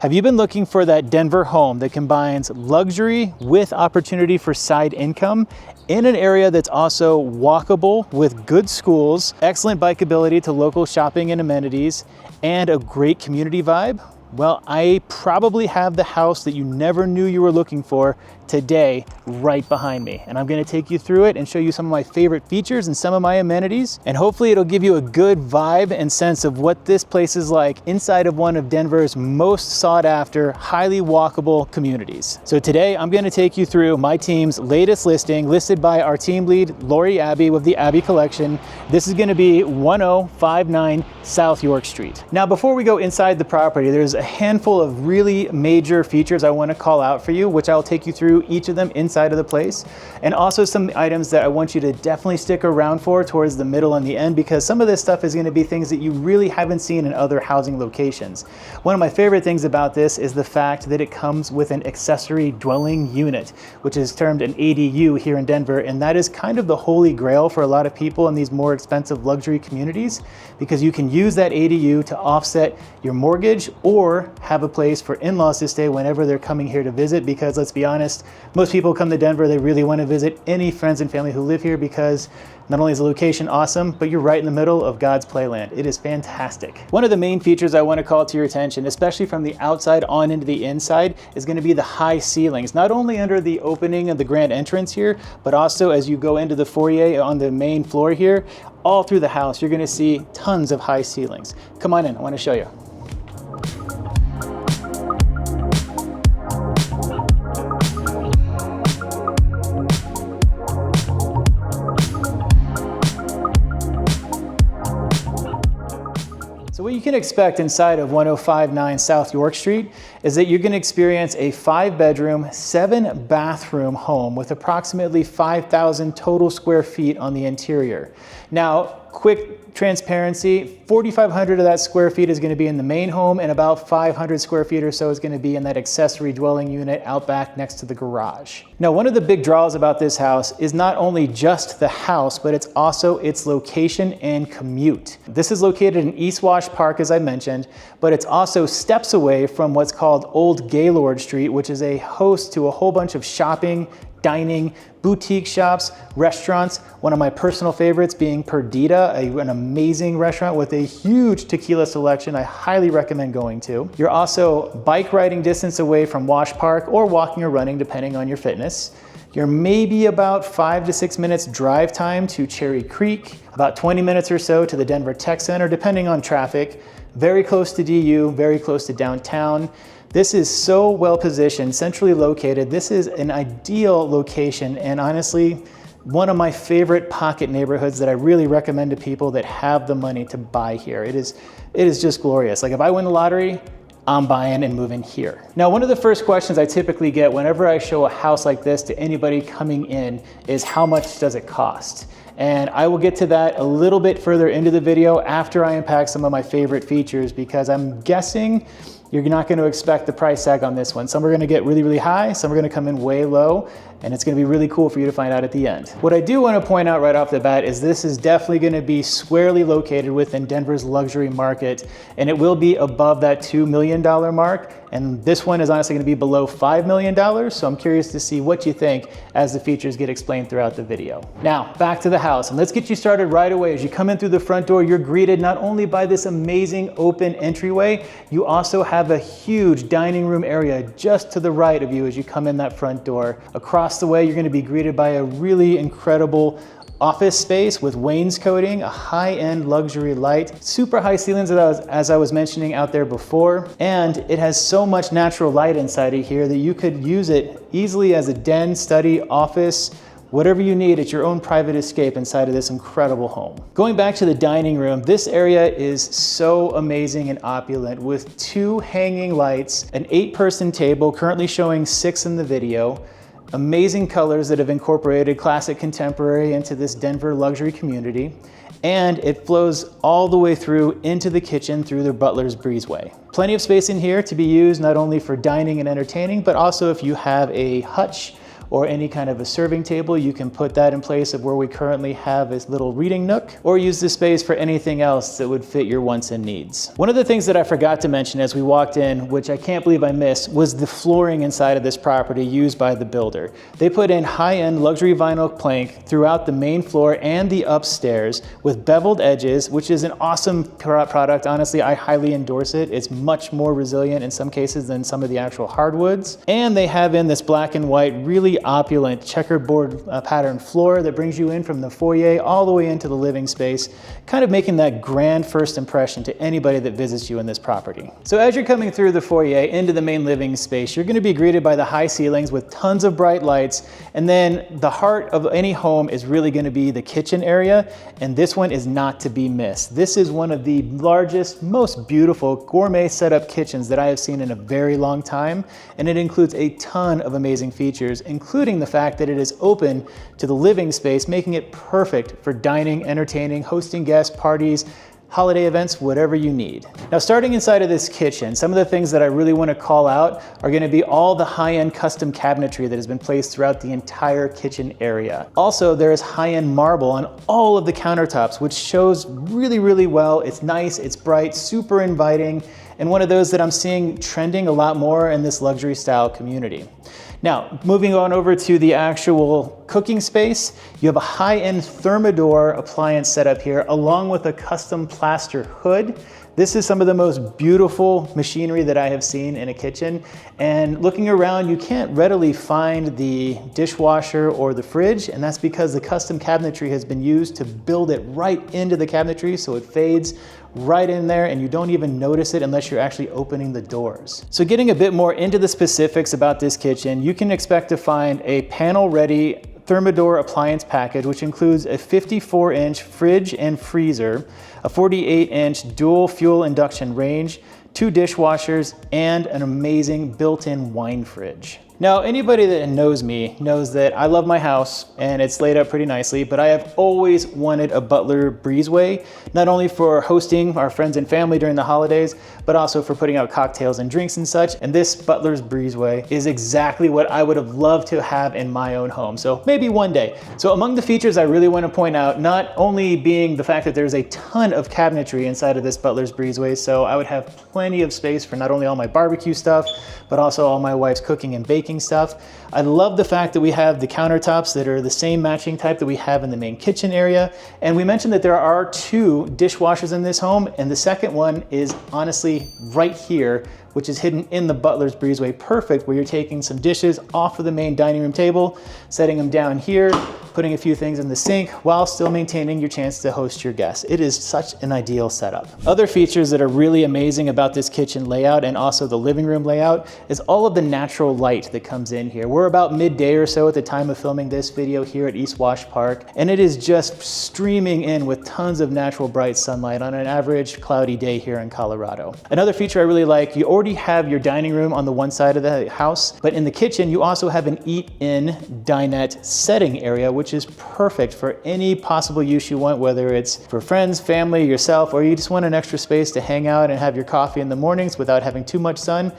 Have you been looking for that Denver home that combines luxury with opportunity for side income in an area that's also walkable with good schools, excellent bikeability to local shopping and amenities, and a great community vibe? Well, I probably have the house that you never knew you were looking for today right behind me. And I'm gonna take you through it and show you some of my favorite features and some of my amenities. And hopefully it'll give you a good vibe and sense of what this place is like inside of one of Denver's most sought after, highly walkable communities. So today I'm gonna take you through my team's latest listing, listed by our team lead, Lori Abbey with the Abbey Collection. This is gonna be 1059 South York Street. Now, before we go inside the property, there's a handful of really major features I wanna call out for you, which I'll take you through each of them inside of the place, and also some items that I want you to definitely stick around for towards the middle and the end, because some of this stuff is going to be things that you really haven't seen in other housing locations. One of my favorite things about this is the fact that it comes with an accessory dwelling unit, which is termed an ADU here in Denver, and that is kind of the holy grail for a lot of people in these more expensive luxury communities, because you can use that ADU to offset your mortgage or have a place for in-laws to stay whenever they're coming here to visit, because let's be honest, most people come to Denver, they really want to visit any friends and family who live here, because not only is the location awesome, but you're right in the middle of God's playland. It is fantastic. One of the main features I want to call to your attention, especially from the outside on into the inside, is going to be the high ceilings, not only under the opening of the grand entrance here, but also as you go into the foyer on the main floor here. All through the house, you're going to see tons of high ceilings. Come on in, I want to show you. So what you can expect inside of 1059 South York Street is that you're going to experience a 5-bedroom, 7-bathroom home with approximately 5,000 total square feet on the interior. Now, quick transparency, 4,500 of that square feet is going to be in the main home, and about 500 square feet or so is going to be in that accessory dwelling unit out back next to the garage. Now, one of the big draws about this house is not only just the house, but it's also its location and commute. This is located in East Wash Park, as I mentioned, but it's also steps away from what's called Old Gaylord Street, which is a host to a whole bunch of shopping, dining, boutique shops, restaurants. One of my personal favorites being Perdita, an amazing restaurant with a huge tequila selection I highly recommend going to. You're also bike riding distance away from Wash Park, or walking or running depending on your fitness. You're maybe about 5 to 6 minutes drive time to Cherry Creek, about 20 minutes or so to the Denver Tech Center depending on traffic. Very close to DU, very close to downtown. This is so well positioned, centrally located. This is an ideal location, and honestly, one of my favorite pocket neighborhoods that I really recommend to people that have the money to buy here. It is just glorious. Like, if I win the lottery, I'm buying and moving here. Now, one of the first questions I typically get whenever I show a house like this to anybody coming in is, how much does it cost? And I will get to that a little bit further into the video after I unpack some of my favorite features, because I'm guessing you're not going to expect the price tag on this one. Some are going to get really, really high, some are going to come in way low, and it's going to be really cool for you to find out at the end. What I do want to point out right off the bat is this is definitely going to be squarely located within Denver's luxury market, and it will be above that $2 million mark. And this one is honestly going to be below $5 million, so I'm curious to see what you think as the features get explained throughout the video. Now, back to the house, and let's get you started right away. As you come in through the front door, you're greeted not only by this amazing open entryway, you also have a huge dining room area just to the right of you as you come in that front door. Across the way, you're going to be greeted by a really incredible office space with wainscoting, a high-end luxury light, super high ceilings as I was mentioning out there before, and it has so much natural light inside of here that you could use it easily as a den, study, office, whatever you need at your own private escape inside of this incredible home. Going back to the dining room, this area is so amazing and opulent with 2 hanging lights, an 8-person table, currently showing 6 in the video, amazing colors that have incorporated classic contemporary into this Denver luxury community, and it flows all the way through into the kitchen through the butler's breezeway. Plenty of space in here to be used not only for dining and entertaining, but also if you have a hutch or any kind of a serving table, you can put that in place of where we currently have this little reading nook, or use the space for anything else that would fit your wants and needs. One of the things that I forgot to mention as we walked in, which I can't believe I missed, was the flooring inside of this property used by the builder. They put in high-end luxury vinyl plank throughout the main floor and the upstairs with beveled edges, which is an awesome product. Honestly, I highly endorse it. It's much more resilient in some cases than some of the actual hardwoods. And they have in this black and white, really opulent checkerboard pattern floor that brings you in from the foyer all the way into the living space, kind of making that grand first impression to anybody that visits you in this property. So as you're coming through the foyer into the main living space, you're going to be greeted by the high ceilings with tons of bright lights, and then the heart of any home is really going to be the kitchen area, and this one is not to be missed. This is one of the largest, most beautiful gourmet setup kitchens that I have seen in a very long time, and it includes a ton of amazing features, including the fact that it is open to the living space, making it perfect for dining, entertaining, hosting guests, parties, holiday events, whatever you need. Now, starting inside of this kitchen, some of the things that I really want to call out are going to be all the high-end custom cabinetry that has been placed throughout the entire kitchen area. Also, there is high-end marble on all of the countertops, which shows really, really well. It's nice, it's bright, super inviting, and one of those that I'm seeing trending a lot more in this luxury style community. Now, moving on over to the actual cooking space, you have a high-end Thermador appliance setup here, along with a custom plaster hood. This is some of the most beautiful machinery that I have seen in a kitchen. And looking around, you can't readily find the dishwasher or the fridge, and that's because the custom cabinetry has been used to build it right into the cabinetry, so it fades right in there and you don't even notice it unless you're actually opening the doors. So getting a bit more into the specifics about this kitchen, you can expect to find a panel-ready Thermador appliance package, which includes a 54-inch fridge and freezer, a 48-inch dual fuel induction range, 2 dishwashers, and an amazing built-in wine fridge. Now, anybody that knows me knows that I love my house and it's laid out pretty nicely, but I have always wanted a butler breezeway, not only for hosting our friends and family during the holidays, but also for putting out cocktails and drinks and such. And this butler's breezeway is exactly what I would have loved to have in my own home. So maybe one day. So among the features I really want to point out, not only being the fact that there's a ton of cabinetry inside of this butler's breezeway, so I would have plenty of space for not only all my barbecue stuff, but also all my wife's cooking and baking stuff. I love the fact that we have the countertops that are the same matching type that we have in the main kitchen area. And we mentioned that there are 2 dishwashers in this home, and the second one is honestly right here, which is hidden in the butler's breezeway. Perfect where you're taking some dishes off of the main dining room table, setting them down here, putting a few things in the sink while still maintaining your chance to host your guests. It is such an ideal setup. Other features that are really amazing about this kitchen layout and also the living room layout is all of the natural light that comes in here. We're about midday or so at the time of filming this video here at East Wash Park, and it is just streaming in with tons of natural bright sunlight on an average cloudy day here in Colorado. Another feature I really like, you already have your dining room on the one side of the house, but in the kitchen you also have an eat-in dinette setting area, which is perfect for any possible use you want, whether it's for friends, family, yourself, or you just want an extra space to hang out and have your coffee in the mornings without having too much sun.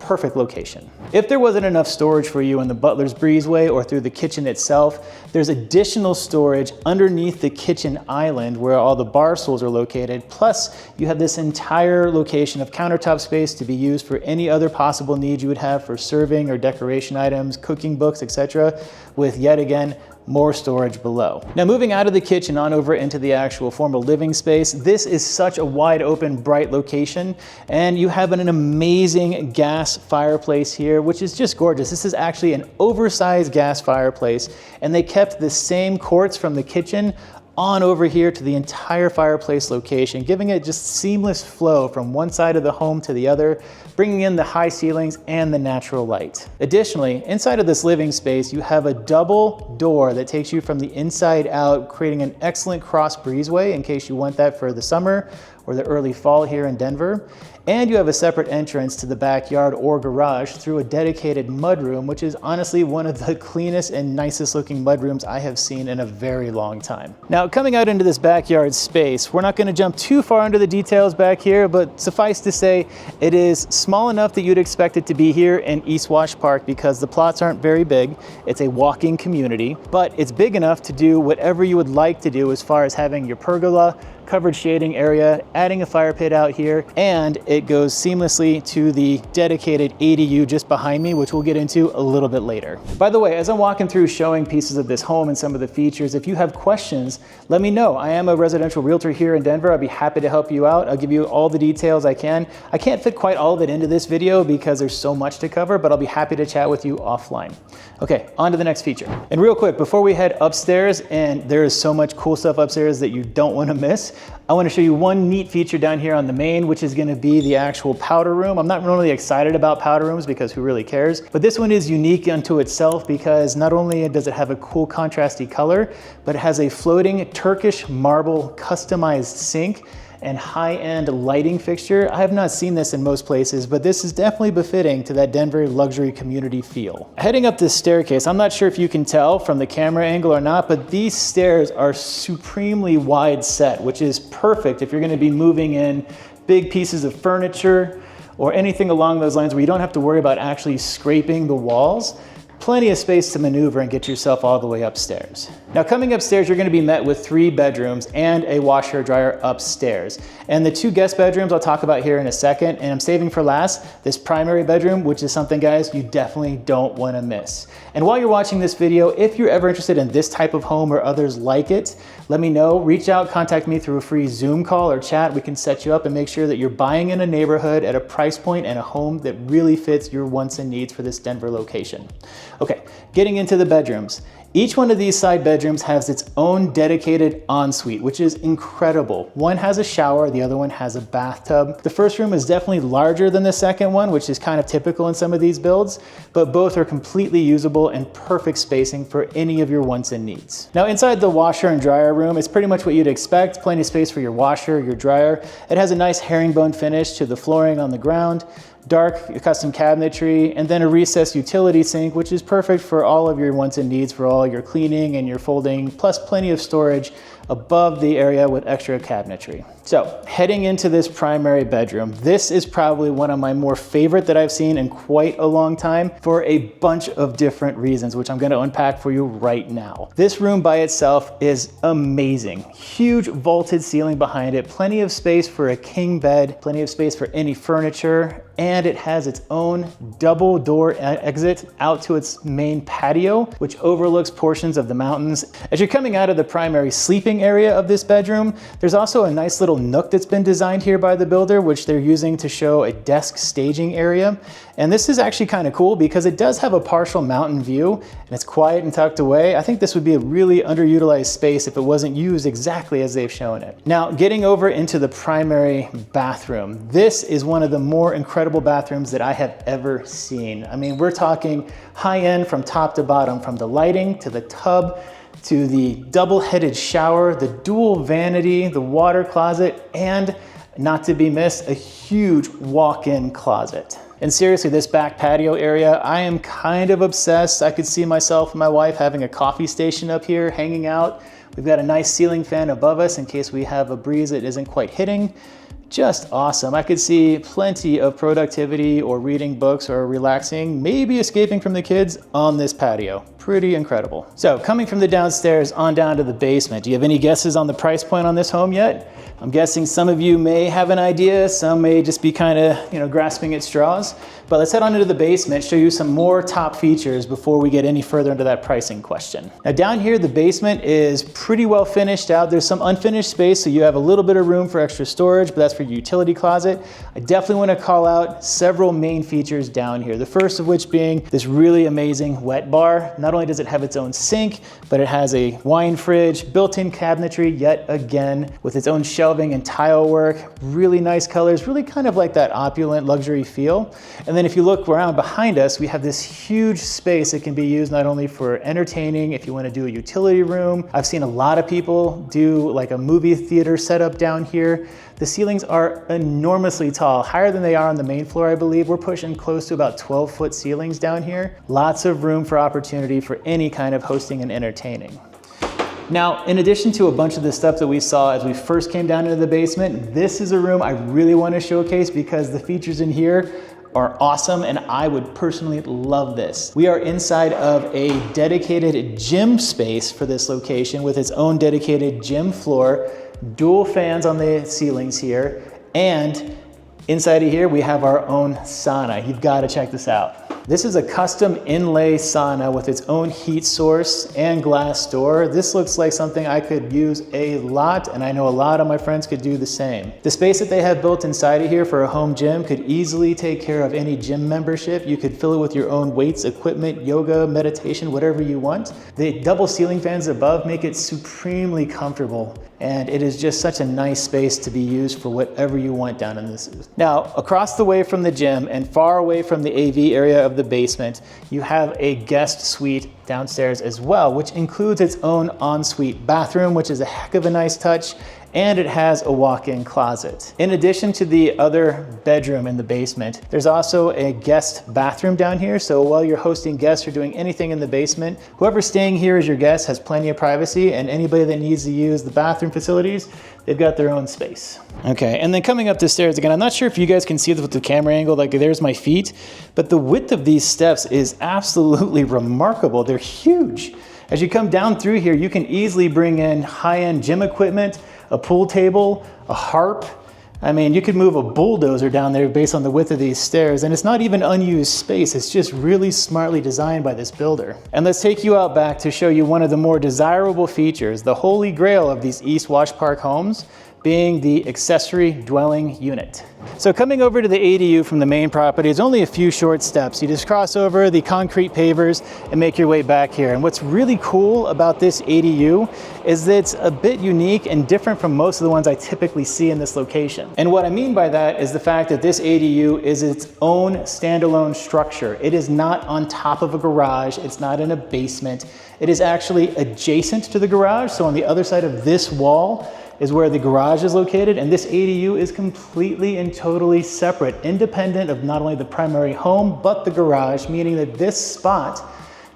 Perfect location. If there wasn't enough storage for you in the butler's breezeway or through the kitchen itself, there's additional storage underneath the kitchen island where all the bar stools are located. Plus, you have this entire location of countertop space to be used for any other possible needs you would have for serving or decoration items, cooking books, etc., with yet again more storage below. Now, moving out of the kitchen on over into the actual formal living space, this is such a wide open, bright location, and you have an amazing gas fireplace here, which is just gorgeous. This is actually an oversized gas fireplace, and they kept the same quartz from the kitchen on over here to the entire fireplace location, giving it just seamless flow from one side of the home to the other, bringing in the high ceilings and the natural light. Additionally, inside of this living space, you have a double door that takes you from the inside out, creating an excellent cross breezeway in case you want that for the summer or the early fall here in Denver. And you have a separate entrance to the backyard or garage through a dedicated mudroom, which is honestly one of the cleanest and nicest looking mudrooms I have seen in a very long time. Now, coming out into this backyard space, we're not going to jump too far into the details back here, but suffice to say, it is small enough that you'd expect it to be here in East Wash Park because the plots aren't very big. It's a walking community, but it's big enough to do whatever you would like to do as far as having your pergola, covered shading area, adding a fire pit out here, and it goes seamlessly to the dedicated ADU just behind me, which we'll get into a little bit later. By the way, as I'm walking through showing pieces of this home and some of the features, if you have questions, let me know. I am a residential realtor here in Denver. I'll be happy to help you out. I'll give you all the details I can. I can't fit quite all of it into this video because there's so much to cover, but I'll be happy to chat with you offline. Okay, on to the next feature. And real quick, before we head upstairs, and there is so much cool stuff upstairs that you don't want to miss, I want to show you one neat feature down here on the main, which is going to be the actual powder room. I'm not really excited about powder rooms because who really cares? But this one is unique unto itself because not only does it have a cool contrasty color, but it has a floating Turkish marble customized sink and high-end lighting fixture. I have not seen this in most places, but this is definitely befitting to that Denver luxury community feel. Heading up this staircase, I'm not sure if you can tell from the camera angle or not, but these stairs are supremely wide set, which is perfect if you're gonna be moving in big pieces of furniture or anything along those lines where you don't have to worry about actually scraping the walls. Plenty of space to maneuver and get yourself all the way upstairs. Now, coming upstairs, you're going to be met with 3 bedrooms and a washer dryer upstairs. And the 2 guest bedrooms I'll talk about here in a second, and I'm saving for last this primary bedroom, which is something, guys, you definitely don't want to miss. And while you're watching this video, if you're ever interested in this type of home or others like it, let me know. Reach out, contact me through a free Zoom call or chat. We can set you up and make sure that you're buying in a neighborhood at a price point and a home that really fits your wants and needs for this Denver location. Okay, getting into the bedrooms. Each one of these side bedrooms has its own dedicated ensuite, which is incredible. One has a shower, the other one has a bathtub. The first room is definitely larger than the second one, which is kind of typical in some of these builds, but both are completely usable and perfect spacing for any of your wants and needs. Now, inside the washer and dryer room, it's pretty much what you'd expect. Plenty of space for your washer, your dryer. It has a nice herringbone finish to the flooring on the ground, dark custom cabinetry, and then a recessed utility sink, which is perfect for all of your wants and needs for all your cleaning and your folding, plus plenty of storage above the area with extra cabinetry. So heading into this primary bedroom, this is probably one of my more favorite that I've seen in quite a long time for a bunch of different reasons, which I'm going to unpack for you right now. This room by itself is amazing. Huge vaulted ceiling behind it, plenty of space for a king bed, plenty of space for any furniture, and it has its own double door exit out to its main patio, which overlooks portions of the mountains. As you're coming out of the primary sleeping area of this bedroom, there's also a nice little nook that's been designed here by the builder, which they're using to show a desk staging area. And this is actually kind of cool because it does have a partial mountain view and it's quiet and tucked away. I think this would be a really underutilized space if it wasn't used exactly as they've shown it. Now, getting over into the primary bathroom, this is one of the more incredible bathrooms that I have ever seen. I mean, we're talking high end from top to bottom, from the lighting to the tub, to the double-headed shower, the dual vanity, the water closet, and not to be missed, a huge walk-in closet. And seriously, this back patio area, I am kind of obsessed. I could see myself and my wife having a coffee station up here, hanging out. We've got a nice ceiling fan above us in case we have a breeze that isn't quite hitting. Just awesome. I could see plenty of productivity or reading books or relaxing, maybe escaping from the kids on this patio. Pretty incredible. So coming from the downstairs on down to the basement, do you have any guesses on the price point on this home yet? I'm guessing some of you may have an idea, some may just be kind of, grasping at straws. But let's head on into the basement, show you some more top features before we get any further into that pricing question. Now down here, the basement is pretty well finished out. There's some unfinished space, so you have a little bit of room for extra storage, but that's for your utility closet. I definitely want to call out several main features down here. The first of which being this really amazing wet bar. Not only does it have its own sink, but it has a wine fridge, built-in cabinetry yet again, with its own shelving and tile work, really nice colors, really kind of like that opulent luxury feel. And then if you look around behind us, we have this huge space that can be used not only for entertaining, if you want to do a utility room. I've seen a lot of people do like a movie theater setup down here. The ceilings are enormously tall, higher than they are on the main floor, I believe. We're pushing close to about 12-foot ceilings down here. Lots of room for opportunity for any kind of hosting and entertaining. Now, in addition to a bunch of the stuff that we saw as we first came down into the basement, this is a room I really want to showcase because the features in here are awesome and I would personally love this. We are inside of a dedicated gym space for this location with its own dedicated gym floor, dual fans on the ceilings here, and inside of here we have our own sauna. You've got to check this out. This is a custom inlay sauna with its own heat source and glass door. This looks like something I could use a lot, and I know a lot of my friends could do the same. The space that they have built inside of here for a home gym could easily take care of any gym membership. You could fill it with your own weights, equipment, yoga, meditation, whatever you want. The double ceiling fans above make it supremely comfortable, and it is just such a nice space to be used for whatever you want down in this. Now, across the way from the gym and far away from the AV area of the basement, you have a guest suite downstairs as well, which includes its own ensuite bathroom, which is a heck of a nice touch, and it has a walk-in closet. In addition to the other bedroom in the basement, there's also a guest bathroom down here, so while you're hosting guests or doing anything in the basement, whoever's staying here as your guest has plenty of privacy, and anybody that needs to use the bathroom facilities, they've got their own space. Okay, and then coming up the stairs again, I'm not sure if you guys can see this with the camera angle, like there's my feet, but the width of these steps is absolutely remarkable. They're huge. As you come down through here, you can easily bring in high-end gym equipment, a pool table, a harp. I mean, you could move a bulldozer down there based on the width of these stairs, and it's not even unused space. It's just really smartly designed by this builder. And let's take you out back to show you one of the more desirable features, the holy grail of these East Wash Park homes, being the accessory dwelling unit. So coming over to the ADU from the main property is only a few short steps. You just cross over the concrete pavers and make your way back here. And what's really cool about this ADU is that it's a bit unique and different from most of the ones I typically see in this location. And what I mean by that is the fact that this ADU is its own standalone structure. It is not on top of a garage. It's not in a basement. It is actually adjacent to the garage. So on the other side of this wall is where the garage is located, and this ADU is completely and totally separate, independent of not only the primary home, but the garage, meaning that this spot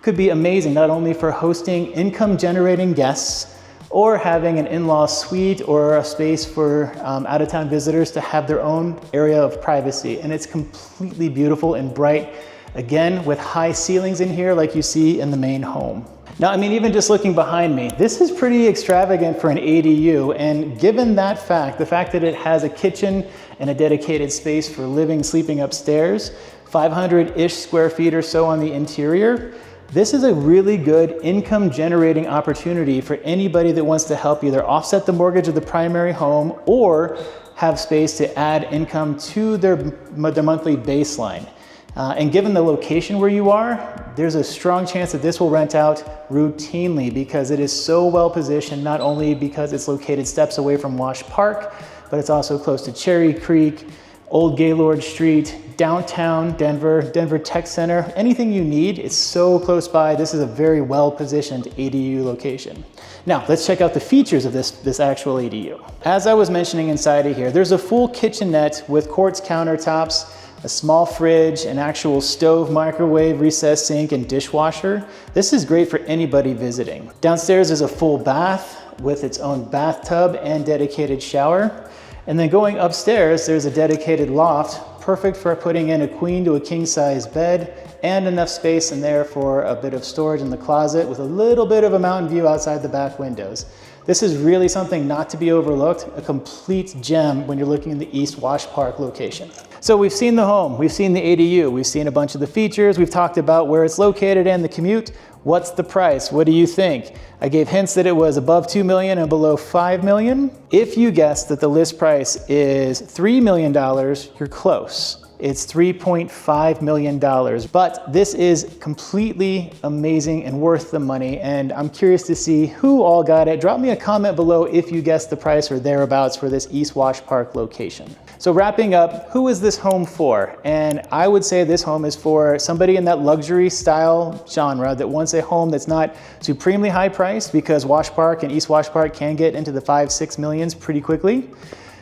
could be amazing, not only for hosting income-generating guests, or having an in-law suite or a space for out-of-town visitors to have their own area of privacy. And it's completely beautiful and bright, again, with high ceilings in here like you see in the main home. Now, I mean, even just looking behind me, this is pretty extravagant for an ADU, and given that fact, the fact that it has a kitchen and a dedicated space for living, sleeping upstairs, 500-ish square feet or so on the interior, this is a really good income generating opportunity for anybody that wants to help either offset the mortgage of the primary home or have space to add income to their monthly baseline. And given the location where you are, there's a strong chance that this will rent out routinely because it is so well positioned, not only because it's located steps away from Wash Park, but it's also close to Cherry Creek, Old Gaylord Street, downtown Denver, Denver Tech Center, anything you need, it's so close by. This is a very well positioned ADU location. Now, let's check out the features of this actual ADU. As I was mentioning inside of here, there's a full kitchenette with quartz countertops, a small fridge, an actual stove, microwave, recessed sink, and dishwasher. This is great for anybody visiting. Downstairs is a full bath with its own bathtub and dedicated shower. And then going upstairs, there's a dedicated loft, perfect for putting in a queen to a king size bed and enough space in there for a bit of storage in the closet with a little bit of a mountain view outside the back windows. This is really something not to be overlooked, a complete gem when you're looking in the East Wash Park location. So we've seen the home, we've seen the ADU, we've seen a bunch of the features, we've talked about where it's located and the commute. What's the price? What do you think? I gave hints that it was above $2 million and below $5 million. If you guessed that the list price is $3 million, you're close. It's $3.5 million, but this is completely amazing and worth the money, and I'm curious to see who all got it. Drop me a comment below if you guessed the price or thereabouts for this East Wash Park location. So wrapping up, who is this home for? And I would say this home is for somebody in that luxury style genre that wants a home that's not supremely high priced, because Wash Park and East Wash Park can get into the 5-6 millions pretty quickly.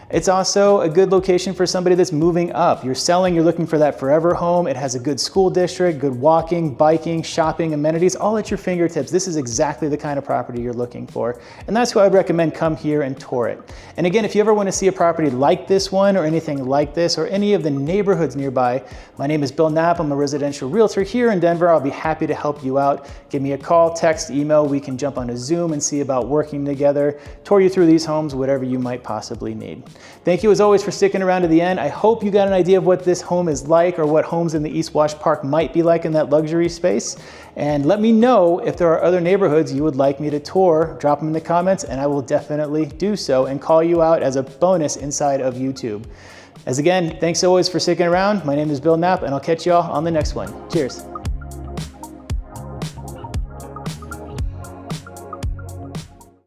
It's also a good location for somebody that's moving up. You're selling, you're looking for that forever home. It has a good school district, good walking, biking, shopping, amenities, all at your fingertips. This is exactly the kind of property you're looking for. And that's why I'd recommend come here and tour it. And again, if you ever want to see a property like this one or anything like this or any of the neighborhoods nearby, my name is Bill Knapp. I'm a residential realtor here in Denver. I'll be happy to help you out. Give me a call, text, email. We can jump on a Zoom and see about working together, tour you through these homes, whatever you might possibly need. Thank you as always for sticking around to the end. I hope you got an idea of what this home is like or what homes in the East Wash Park might be like in that luxury space. And let me know if there are other neighborhoods you would like me to tour. Drop them in the comments and I will definitely do so and call you out as a bonus inside of YouTube. As again, thanks always for sticking around. My name is Bill Knapp and I'll catch you all on the next one. Cheers.